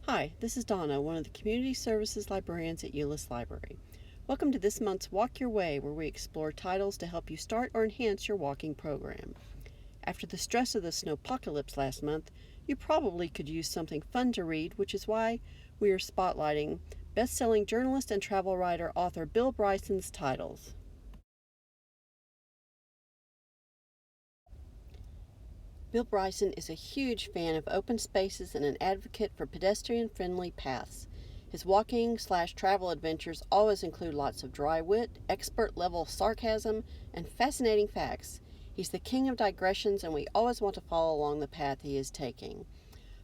Hi, this is Donna, one of the Community Services Librarians at Euless Library. Welcome to this month's Walk Your Way, where we explore titles to help you start or enhance your walking program. After the stress of the snowpocalypse last month, you probably could use something fun to read, which is why we are spotlighting best-selling journalist and travel writer author Bill Bryson's titles. Bill Bryson is a huge fan of open spaces and an advocate for pedestrian-friendly paths. His walking/travel adventures always include lots of dry wit, expert-level sarcasm, and fascinating facts. He's the king of digressions, and we always want to follow along the path he is taking.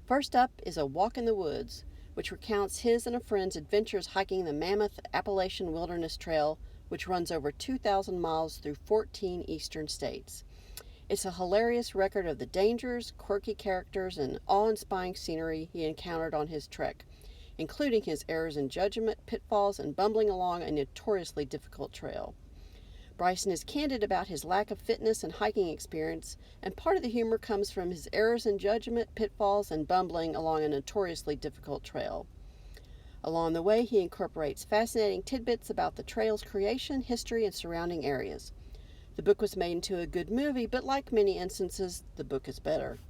First up is A Walk in the Woods, which recounts his and a friend's adventures hiking the Mammoth Appalachian Wilderness Trail, which runs over 2,000 miles through 14 eastern states. It's a hilarious record of the dangers, quirky characters, and awe-inspiring scenery he encountered on his trek, including his errors in judgment, pitfalls, and bumbling along a notoriously difficult trail. Bryson is candid about his lack of fitness and hiking experience, and part of the humor comes from his errors in judgment, pitfalls, and bumbling along a notoriously difficult trail. Along the way, he incorporates fascinating tidbits about the trail's creation, history, and surrounding areas. The book was made into a good movie, but like many instances, the book is better.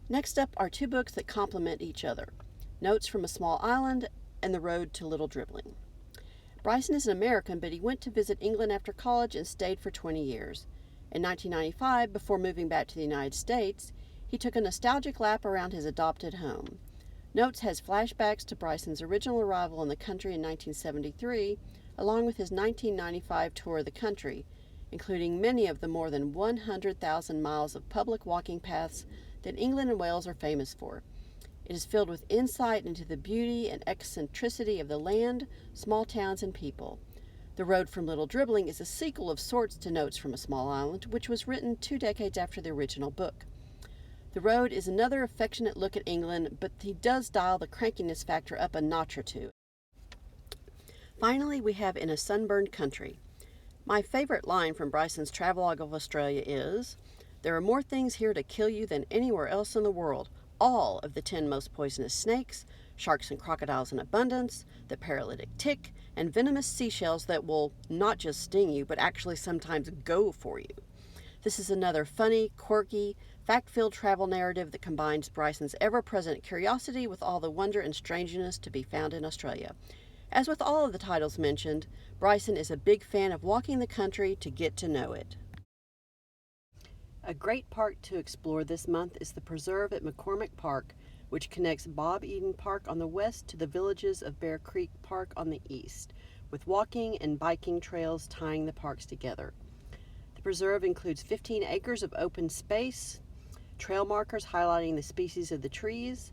Next up are two books that complement each other, Notes from a Small Island and The Road to Little Dribbling. Bryson is an American, but he went to visit England after college and stayed for 20 years. In 1995, before moving back to the United States, he took a nostalgic lap around his adopted home. Notes has flashbacks to Bryson's original arrival in the country in 1973, along with his 1995 tour of the country, including many of the more than 100,000 miles of public walking paths that England and Wales are famous for. It is filled with insight into the beauty and eccentricity of the land, small towns, and people. The Road from Little Dribbling is a sequel of sorts to Notes from a Small Island, which was written 2 decades after the original book. The Road is another affectionate look at England, but he does dial the crankiness factor up a notch or two. Finally, we have In a Sunburned Country. My favorite line from Bryson's travelogue of Australia is, "There are more things here to kill you than anywhere else in the world. All of the 10 most poisonous snakes, sharks and crocodiles in abundance, the paralytic tick, and venomous seashells that will not just sting you, but actually sometimes go for you." This is another funny, quirky, fact-filled travel narrative that combines Bryson's ever-present curiosity with all the wonder and strangeness to be found in Australia. As with all of the titles mentioned, Bryson is a big fan of walking the country to get to know it. A great park to explore this month is the preserve at McCormick Park, which connects Bob Eden Park on the west to the villages of Bear Creek Park on the east, with walking and biking trails tying the parks together. The preserve includes 15 acres of open space, trail markers highlighting the species of the trees,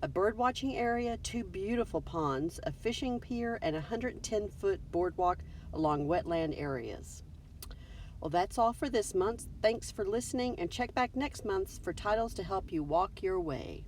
a bird-watching area, 2 beautiful ponds, a fishing pier, and a 110-foot boardwalk along wetland areas. Well, that's all for this month. Thanks for listening, and check back next month for titles to help you walk your way.